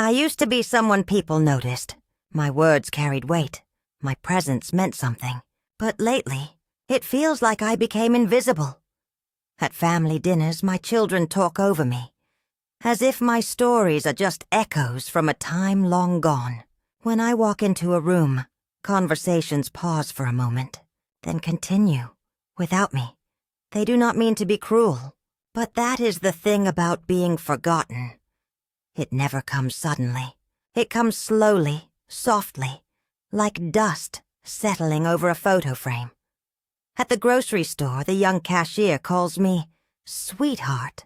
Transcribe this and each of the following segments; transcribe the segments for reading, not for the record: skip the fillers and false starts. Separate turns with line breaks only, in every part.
I used to be someone people noticed. My words carried weight. My presence meant something. But lately, it feels like I became invisible. At family dinners, my children talk over me, as if my stories are just echoes from a time long gone. When I walk into a room, conversations pause for a moment, then continue, without me. They do not mean to be cruel, but that is the thing about being forgotten. It never comes suddenly. It comes slowly, softly, like dust settling over a photo frame. At the grocery store, the young cashier calls me sweetheart,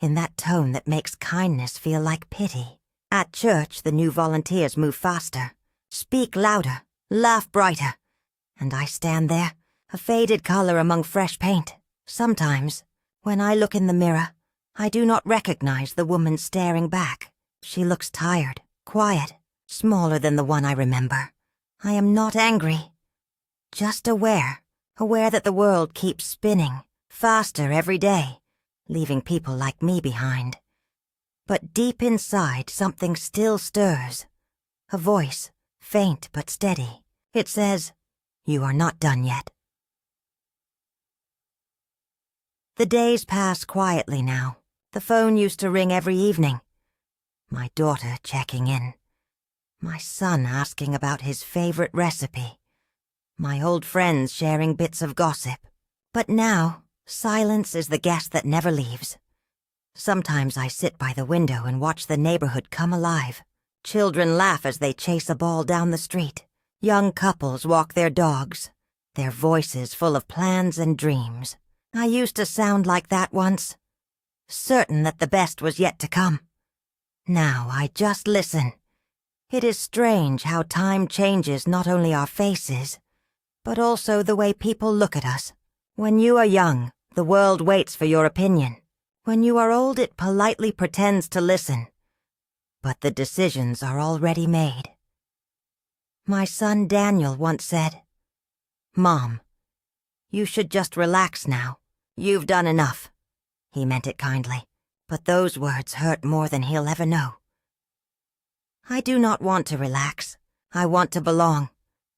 in that tone that makes kindness feel like pity. At church, the new volunteers move faster, speak louder, laugh brighter, and I stand there, a faded color among fresh paint. Sometimes, when I look in the mirror, I do not recognize the woman staring back. She looks tired, quiet, smaller than the one I remember. I am not angry, just aware that the world keeps spinning, faster every day, leaving people like me behind. But deep inside, something still stirs. A voice, faint but steady. It says, "You are not done yet." The days pass quietly now. The phone used to ring every evening. My daughter checking in. My son asking about his favorite recipe. My old friends sharing bits of gossip. But now, silence is the guest that never leaves. Sometimes I sit by the window and watch the neighborhood come alive. Children laugh as they chase a ball down the street. Young couples walk their dogs, their voices full of plans and dreams. I used to sound like that once, certain that the best was yet to come. Now I just listen. It is strange how time changes not only our faces, but also the way people look at us. When you are young, the world waits for your opinion. When you are old, it politely pretends to listen. But the decisions are already made. My son Daniel once said, "Mom, you should just relax now. You've done enough." He meant it kindly, but those words hurt more than he'll ever know. I do not want to relax. I want to belong.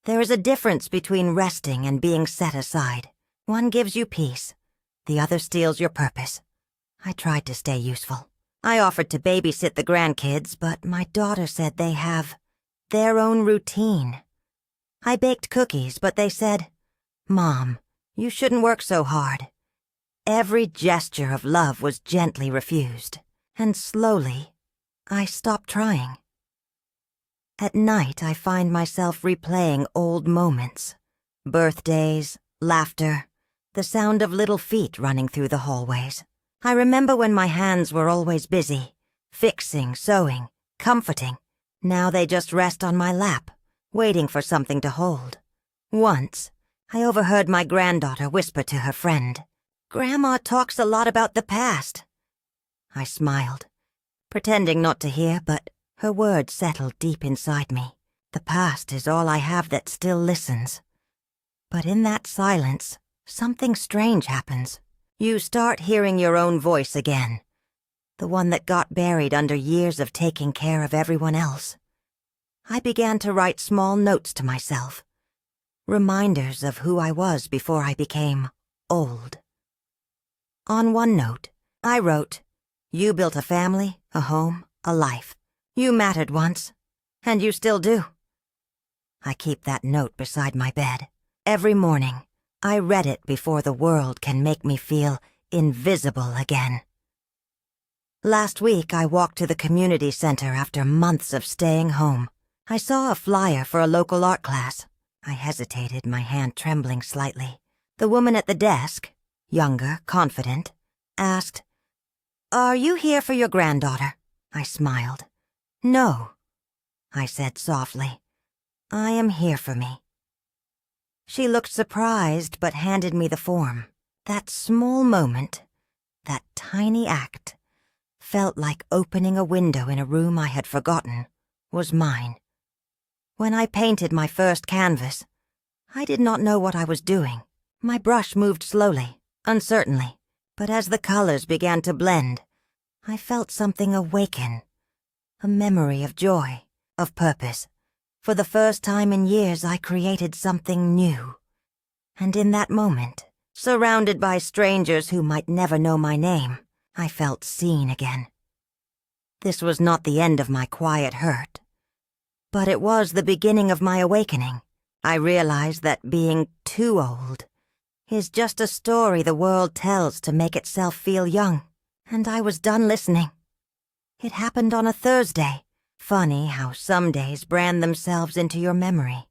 There is a difference between resting and being set aside. One gives you peace. The other steals your purpose. I tried to stay useful. I offered to babysit the grandkids, but my daughter said they have their own routine. I baked cookies, but they said, "Mom, you shouldn't work so hard." Every gesture of love was gently refused, and slowly, I stopped trying. At night, I find myself replaying old moments. Birthdays, laughter, the sound of little feet running through the hallways. I remember when my hands were always busy, fixing, sewing, comforting. Now they just rest on my lap, waiting for something to hold. Once, I overheard my granddaughter whisper to her friend, "Grandma talks a lot about the past." I smiled, pretending not to hear, but her words settled deep inside me. The past is all I have that still listens. But in that silence, something strange happens. You start hearing your own voice again, the one that got buried under years of taking care of everyone else. I began to write small notes to myself, reminders of who I was before I became old. On one note, I wrote, "You built a family, a home, a life. You mattered once, and you still do." I keep that note beside my bed. Every morning, I read it before the world can make me feel invisible again. Last week, I walked to the community center after months of staying home. I saw a flyer for a local art class. I hesitated, my hand trembling slightly. The woman at the desk, younger, confident, asked, "Are you here for your granddaughter?" I smiled. "No," I said softly. "I am here for me." She looked surprised but handed me the form. That small moment, that tiny act, felt like opening a window in a room I had forgotten was mine. When I painted my first canvas, I did not know what I was doing. My brush moved slowly, uncertainly, but as the colors began to blend, I felt something awaken, a memory of joy, of purpose. For the first time in years, I created something new. And in that moment, surrounded by strangers who might never know my name, I felt seen again. This was not the end of my quiet hurt, but it was the beginning of my awakening. I realized that being too old is just a story the world tells to make itself feel young, and I was done listening. It happened on a Thursday. Funny how some days brand themselves into your memory.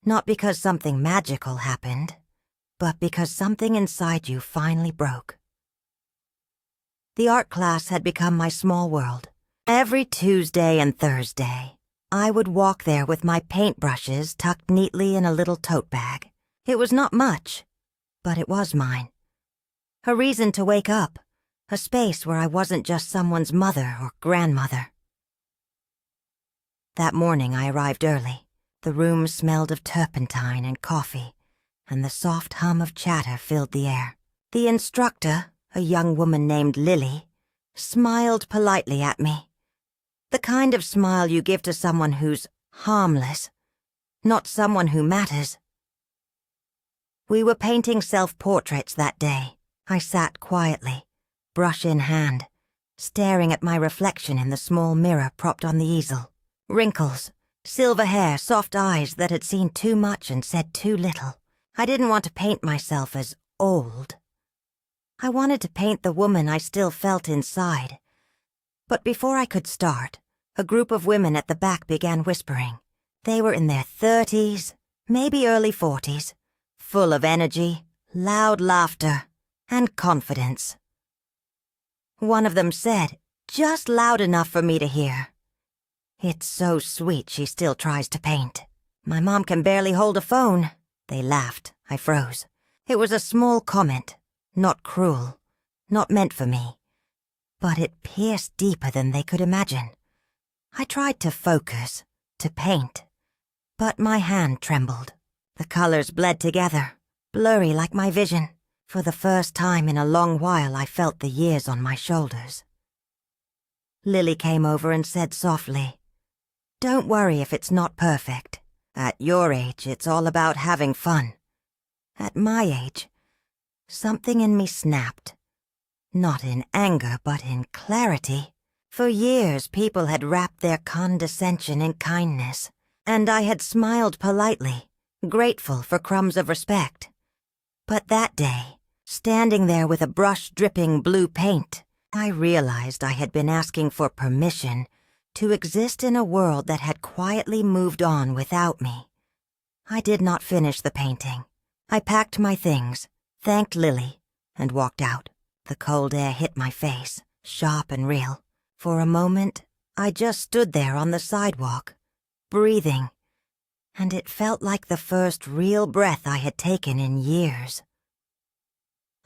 Not because something magical happened, but because something inside you finally broke. The art class had become my small world. Every Tuesday and Thursday, I would walk there with my paintbrushes tucked neatly in a little tote bag. It was not much, but it was mine. A reason to wake up, a space where I wasn't just someone's mother or grandmother. That morning I arrived early. The room smelled of turpentine and coffee, and the soft hum of chatter filled the air. The instructor, a young woman named Lily, smiled politely at me. The kind of smile you give to someone who's harmless, not someone who matters. We were painting self-portraits that day. I sat quietly, brush in hand, staring at my reflection in the small mirror propped on the easel. Wrinkles, silver hair, soft eyes that had seen too much and said too little. I didn't want to paint myself as old. I wanted to paint the woman I still felt inside. But before I could start, a group of women at the back began whispering. They were in their 30s, maybe early 40s, full of energy, loud laughter, and confidence. One of them said, just loud enough for me to hear, "It's so sweet she still tries to paint. My mom can barely hold a phone." They laughed. I froze. It was a small comment, not cruel, not meant for me, but it pierced deeper than they could imagine. I tried to focus, to paint, but my hand trembled. The colors bled together, blurry like my vision. For the first time in a long while, I felt the years on my shoulders. Lily came over and said softly, "Don't worry if it's not perfect. At your age, it's all about having fun." At my age, something in me snapped. Not in anger, but in clarity. For years, people had wrapped their condescension in kindness, and I had smiled politely, grateful for crumbs of respect. But that day, standing there with a brush dripping blue paint, I realized I had been asking for permission to exist in a world that had quietly moved on without me. I did not finish the painting. I packed my things, thanked Lily, and walked out. The cold air hit my face, sharp and real. For a moment, I just stood there on the sidewalk, breathing, and it felt like the first real breath I had taken in years.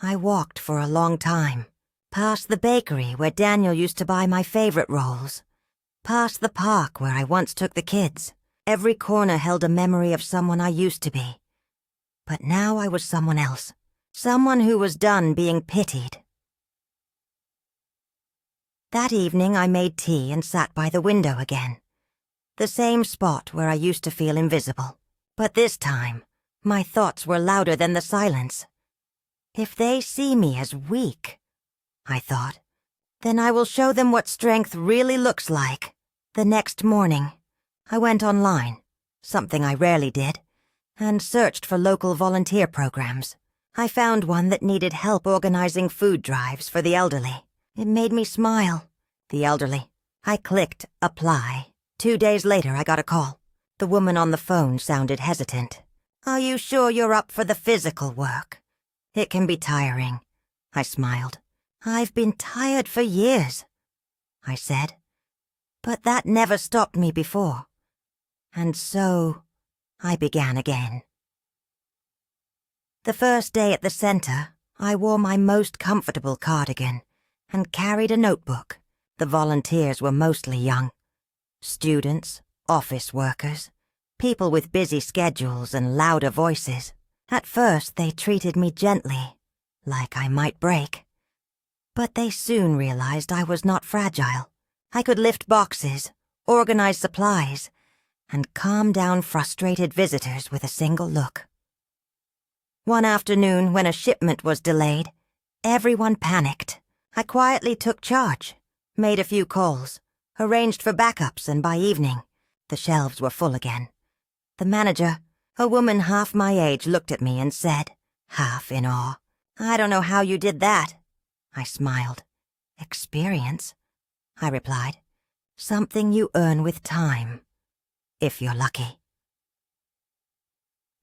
I walked for a long time, past the bakery where Daniel used to buy my favorite rolls, past the park where I once took the kids. Every corner held a memory of someone I used to be. But now I was someone else, someone who was done being pitied. That evening I made tea and sat by the window again, the same spot where I used to feel invisible. But this time, my thoughts were louder than the silence. If they see me as weak, I thought, then I will show them what strength really looks like. The next morning, I went online, something I rarely did, and searched for local volunteer programs. I found one that needed help organizing food drives for the elderly. It made me smile. The elderly. I clicked apply. 2 days later, I got a call. The woman on the phone sounded hesitant. "Are you sure you're up for the physical work? It can be tiring." I smiled. "I've been tired for years," I said. But that never stopped me before. And so, I began again. The first day at the center, I wore my most comfortable cardigan and carried a notebook. The volunteers were mostly young. Students, office workers, people with busy schedules and louder voices. At first, they treated me gently, like I might break. But they soon realized I was not fragile. I could lift boxes, organize supplies, and calm down frustrated visitors with a single look. One afternoon, when a shipment was delayed, everyone panicked. I quietly took charge, made a few calls, arranged for backups, and by evening, the shelves were full again. The manager, a woman half my age, looked at me and said, half in awe, "I don't know how you did that." I smiled. "Experience," I replied. "Something you earn with time, if you're lucky."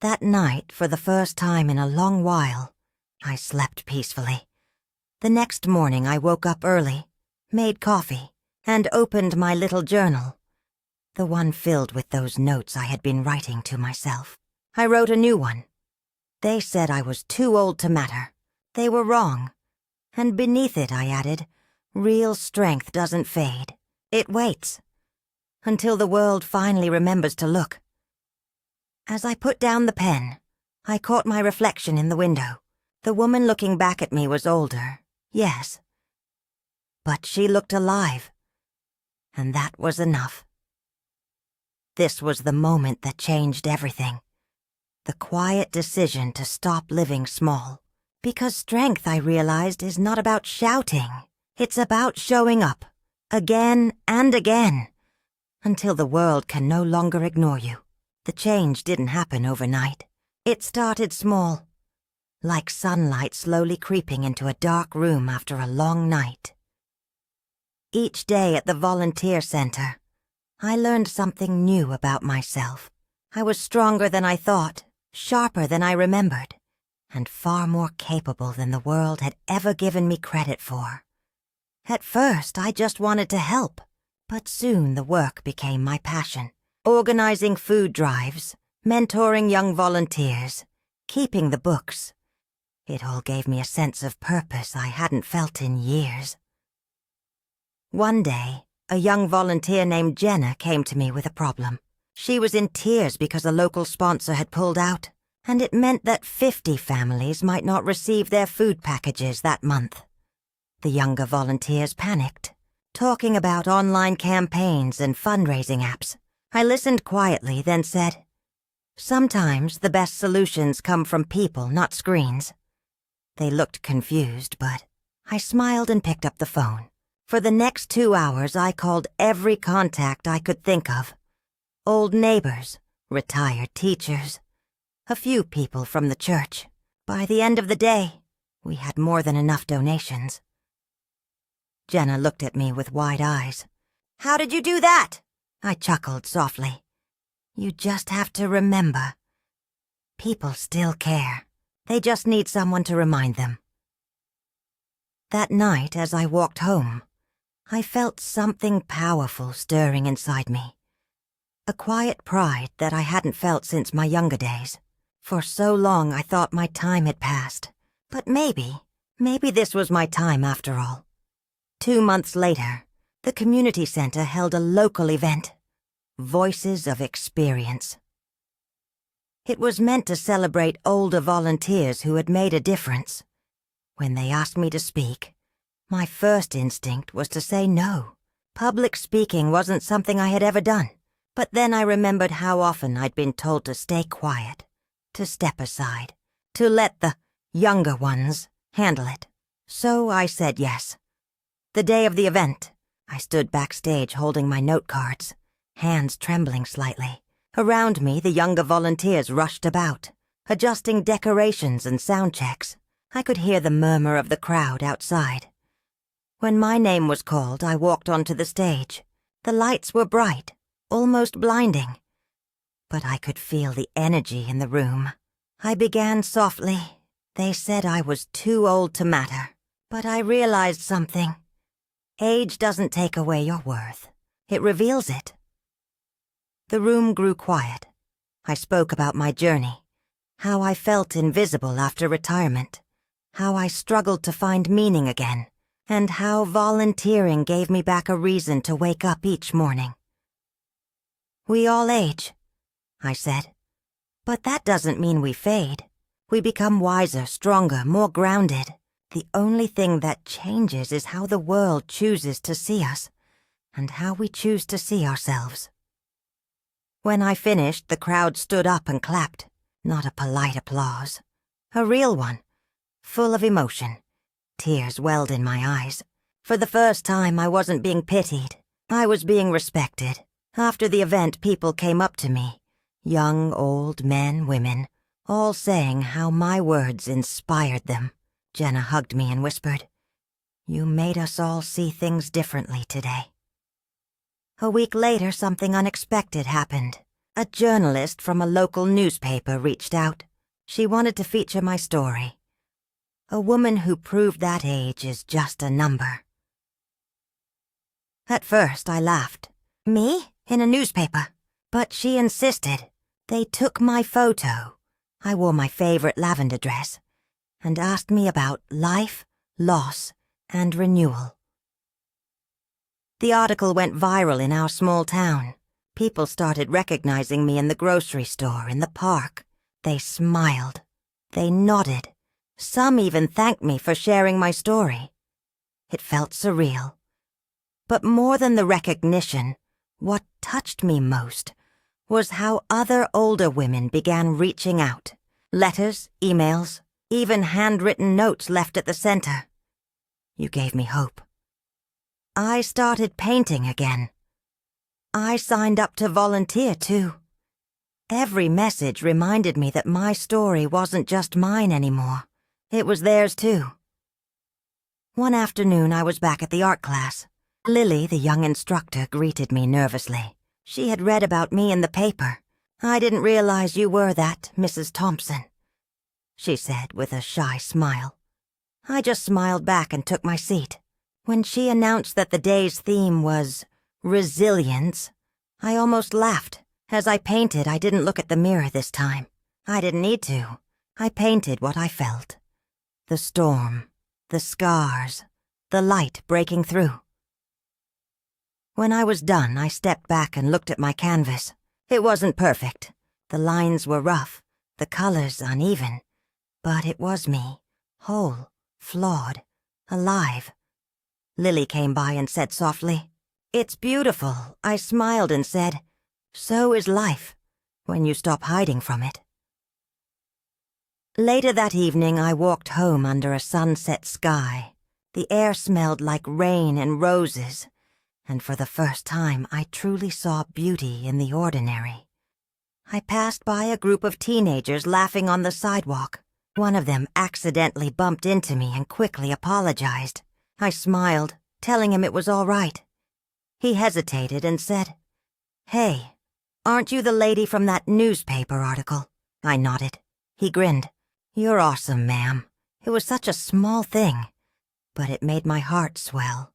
That night, for the first time in a long while, I slept peacefully. The next morning I woke up early, made coffee, and opened my little journal, the one filled with those notes I had been writing to myself. I wrote a new one. They said I was too old to matter. They were wrong. And beneath it I added, "Real strength doesn't fade. It waits. Until the world finally remembers to look." As I put down the pen, I caught my reflection in the window. The woman looking back at me was older, yes. But she looked alive. And that was enough. This was the moment that changed everything. The quiet decision to stop living small. Because strength, I realized, is not about shouting. It's about showing up, again and again, until the world can no longer ignore you. The change didn't happen overnight. It started small, like sunlight slowly creeping into a dark room after a long night. Each day at the volunteer center, I learned something new about myself. I was stronger than I thought, sharper than I remembered, and far more capable than the world had ever given me credit for. At first, I just wanted to help, but soon the work became my passion. Organizing food drives, mentoring young volunteers, keeping the books. It all gave me a sense of purpose I hadn't felt in years. One day, a young volunteer named Jenna came to me with a problem. She was in tears because a local sponsor had pulled out, and it meant that 50 families might not receive their food packages that month. The younger volunteers panicked, talking about online campaigns and fundraising apps. I listened quietly, then said, "Sometimes the best solutions come from people, not screens." They looked confused, but I smiled and picked up the phone. For the next 2 hours, I called every contact I could think of. Old neighbors, retired teachers, a few people from the church. By the end of the day, we had more than enough donations. Jenna looked at me with wide eyes. "How did you do that?" I chuckled softly. "You just have to remember. People still care. They just need someone to remind them." That night, as I walked home, I felt something powerful stirring inside me. A quiet pride that I hadn't felt since my younger days. For so long I thought my time had passed. But maybe this was my time after all. 2 months later, the community center held a local event, Voices of Experience. It was meant to celebrate older volunteers who had made a difference. When they asked me to speak, my first instinct was to say no. Public speaking wasn't something I had ever done. But then I remembered how often I'd been told to stay quiet, to step aside, to let the younger ones handle it. So I said yes. The day of the event, I stood backstage holding my note cards, hands trembling slightly. Around me, the younger volunteers rushed about, adjusting decorations and sound checks. I could hear the murmur of the crowd outside. When my name was called, I walked onto the stage. The lights were bright, almost blinding, but I could feel the energy in the room. I began softly. They said I was too old to matter, but I realized something. Age doesn't take away your worth. It reveals it. The room grew quiet. I spoke about my journey, how I felt invisible after retirement, how I struggled to find meaning again, and how volunteering gave me back a reason to wake up each morning. "We all age," I said. "But that doesn't mean we fade. We become wiser, stronger, more grounded. The only thing that changes is how the world chooses to see us. and how we choose to see ourselves. When I finished, the crowd stood up and clapped, not a polite applause, a real one, full of emotion. Tears welled in my eyes. For the first time, I wasn't being pitied. I was being respected. After the event, people came up to me, young, old, men, women, all saying how my words inspired them. Jenna hugged me and whispered, "You made us all see things differently today." A week later, something unexpected happened. A journalist from a local newspaper reached out. She wanted to feature my story. A woman who proved that age is just a number. At first, I laughed. Me? In a newspaper? But she insisted. They took my photo. I wore my favorite lavender dress, and asked me about life, loss, and renewal. The article went viral in our small town. People started recognizing me in the grocery store, in the park. They smiled. They nodded. Some even thanked me for sharing my story. It felt surreal. But more than the recognition, what touched me most was how other older women began reaching out. Letters, emails, even handwritten notes left at the center. You gave me hope. I started painting again. I signed up to volunteer too. Every message reminded me that my story wasn't just mine anymore. It was theirs too. One afternoon I was back at the art class. Lily, the young instructor, greeted me nervously. She had read about me in the paper. "I didn't realize you were that, Mrs. Thompson," she said with a shy smile. I just smiled back and took my seat. When she announced that the day's theme was resilience, I almost laughed. As I painted, I didn't look at the mirror this time. I didn't need to. I painted what I felt. The storm, the scars, the light breaking through. When I was done, I stepped back and looked at my canvas. It wasn't perfect. The lines were rough, the colors uneven. But it was me, whole, flawed, alive. Lily came by and said softly, "It's beautiful." I smiled and said, "So is life, when you stop hiding from it." Later that evening, I walked home under a sunset sky. The air smelled like rain and roses, and for the first time, I truly saw beauty in the ordinary. I passed by a group of teenagers laughing on the sidewalk. One of them accidentally bumped into me and quickly apologized. I smiled, telling him it was all right. He hesitated and said, "Hey, aren't you the lady from that newspaper article?" I nodded. He grinned. "You're awesome, ma'am. It was such a small thing, but it made my heart swell.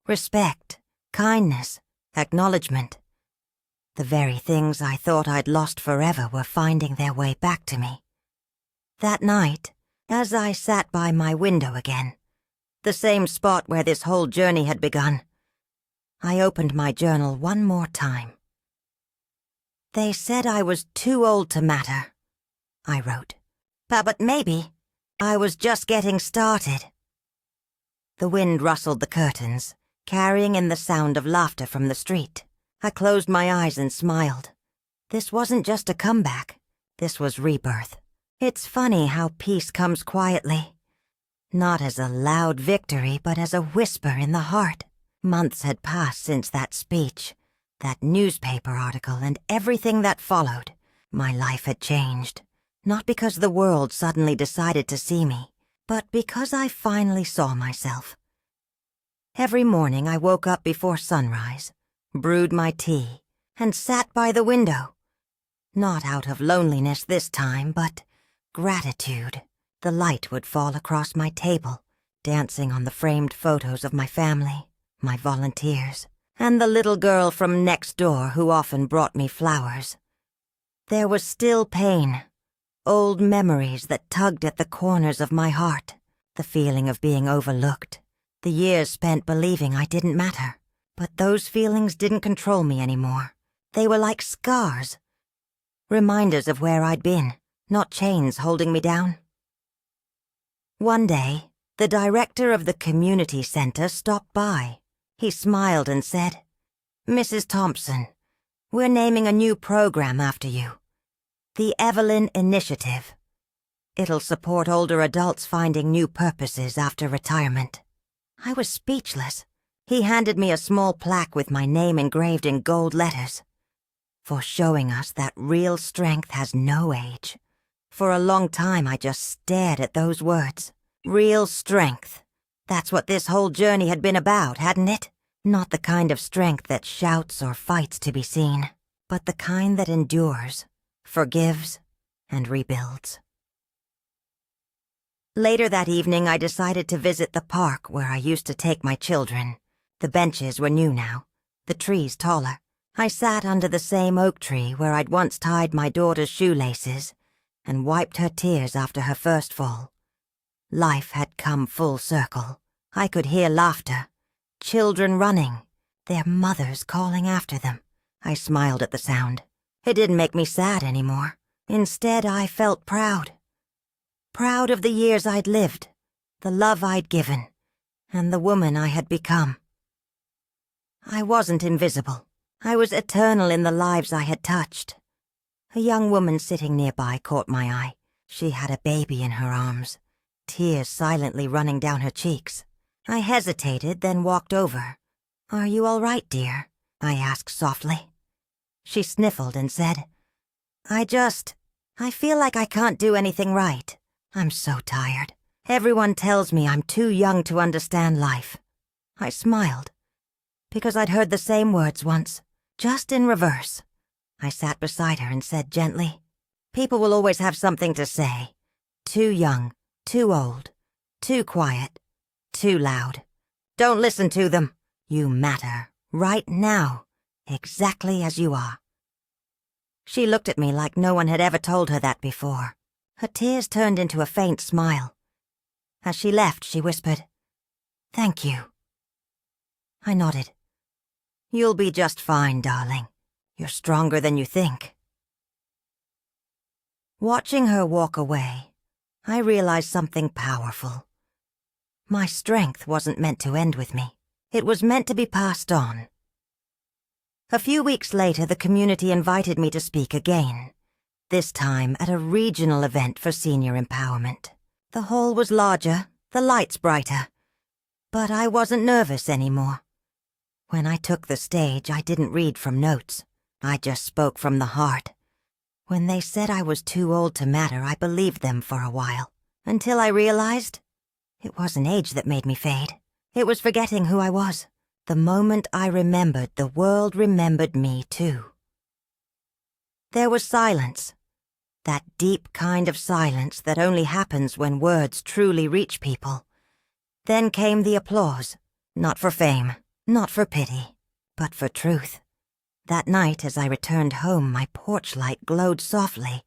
Respect, kindness, acknowledgement. The very things I thought I'd lost forever were finding their way back to me." That night, as I sat by my window again, the same spot where this whole journey had begun, I opened my journal one more time. "They said I was too old to matter," I wrote. But maybe I was just getting started." The wind rustled the curtains, carrying in the sound of laughter from the street. I closed my eyes and smiled. This wasn't just a comeback. This was rebirth. It's funny how peace comes quietly. Not as a loud victory, but as a whisper in the heart. Months had passed since that speech, that newspaper article, and everything that followed. My life had changed. Not because the world suddenly decided to see me, but because I finally saw myself. Every morning I woke up before sunrise, brewed my tea, and sat by the window. Not out of loneliness this time, but gratitude. The light would fall across my table, dancing on the framed photos of my family, my volunteers, and the little girl from next door who often brought me flowers. There was still pain. Old memories that tugged at the corners of my heart, the feeling of being overlooked, the years spent believing I didn't matter. But those feelings didn't control me anymore. They were like scars, reminders of where I'd been, not chains holding me down. One day, the director of the community center stopped by. He smiled and said, Mrs. Thompson, we're naming a new program after you. The Evelyn Initiative. It'll support older adults finding new purposes after retirement." I was speechless. He handed me a small plaque with my name engraved in gold letters. For showing us that real strength has no age. For a long time I just stared at those words. Real strength. That's what this whole journey had been about, hadn't it? Not the kind of strength that shouts or fights to be seen, but the kind that endures, forgives, and rebuilds. Later that evening, I decided to visit the park where I used to take my children. The benches were new now, the trees taller. I sat under the same oak tree where I'd once tied my daughter's shoelaces and wiped her tears after her first fall. Life had come full circle. I could hear laughter, children running, their mothers calling after them. I smiled at the sound. It didn't make me sad anymore. Instead, I felt proud. Proud of the years I'd lived, the love I'd given, and the woman I had become. I wasn't invisible. I was eternal in the lives I had touched. A young woman sitting nearby caught my eye. She had a baby in her arms, tears silently running down her cheeks. I hesitated, then walked over. "Are you all right, dear?" I asked softly. She sniffled and said, I feel like I can't do anything right. I'm so tired. Everyone tells me I'm too young to understand life." I smiled, because I'd heard the same words once, just in reverse. I sat beside her and said gently, "People will always have something to say. Too young, too old, too quiet, too loud. Don't listen to them. You matter, right now, exactly as you are." She looked at me like no one had ever told her that before. Her tears turned into a faint smile. As she left, she whispered, "Thank you." I nodded. "You'll be just fine, darling. You're stronger than you think." Watching her walk away, I realized something powerful. My strength wasn't meant to end with me. It was meant to be passed on. A few weeks later, the community invited me to speak again. This time at a regional event for senior empowerment. The hall was larger, the lights brighter. But I wasn't nervous anymore. When I took the stage, I didn't read from notes. I just spoke from the heart. When they said I was too old to matter, I believed them for a while. Until I realized it wasn't age that made me fade. It was forgetting who I was. The moment I remembered, the world remembered me too. There was silence. That deep kind of silence that only happens when words truly reach people. Then came the applause, not for fame, not for pity, but for truth. That night, as I returned home, my porch light glowed softly,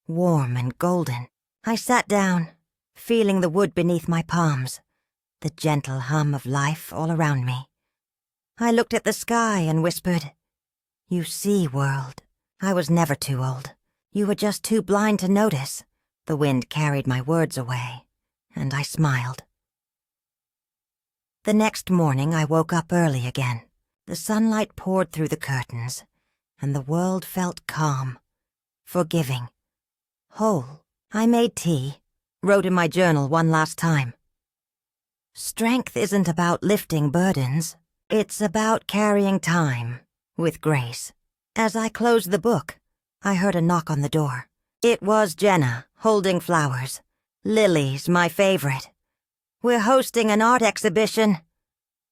warm and golden. I sat down, feeling the wood beneath my palms, the gentle hum of life all around me. I looked at the sky and whispered, "You see, world, I was never too old. You were just too blind to notice." The wind carried my words away, and I smiled. The next morning I woke up early again. The sunlight poured through the curtains, and the world felt calm, forgiving, whole. I made tea, wrote in my journal one last time. Strength isn't about lifting burdens. It's about carrying time with grace. As I closed the book, I heard a knock on the door. It was Jenna, holding flowers. "Lilies, my favorite. We're hosting an art exhibition,"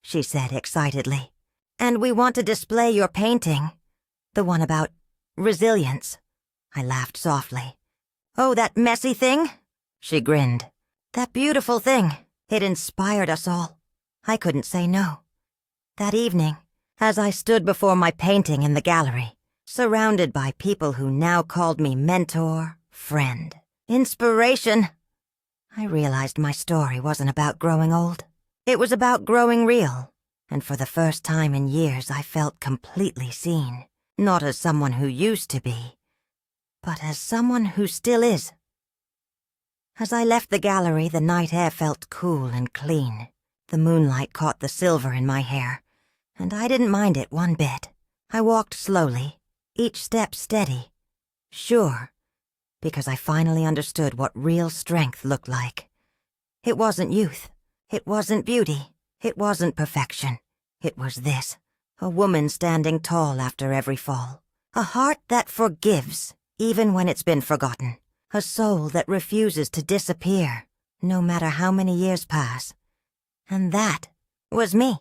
she said excitedly. "And we want to display your painting. The one about resilience." I laughed softly. "Oh, that messy thing?" She grinned. "That beautiful thing. It inspired us all." I couldn't say no. That evening, as I stood before my painting in the gallery, surrounded by people who now called me mentor, friend, inspiration, I realized my story wasn't about growing old. It was about growing real, and for the first time in years I felt completely seen, not as someone who used to be, but as someone who still is. As I left the gallery, the night air felt cool and clean. The moonlight caught the silver in my hair, and I didn't mind it one bit. I walked slowly, each step steady, sure, because I finally understood what real strength looked like. It wasn't youth. It wasn't beauty. It wasn't perfection. It was this, a woman standing tall after every fall. A heart that forgives, even when it's been forgotten. A soul that refuses to disappear, no matter how many years pass. And that was me.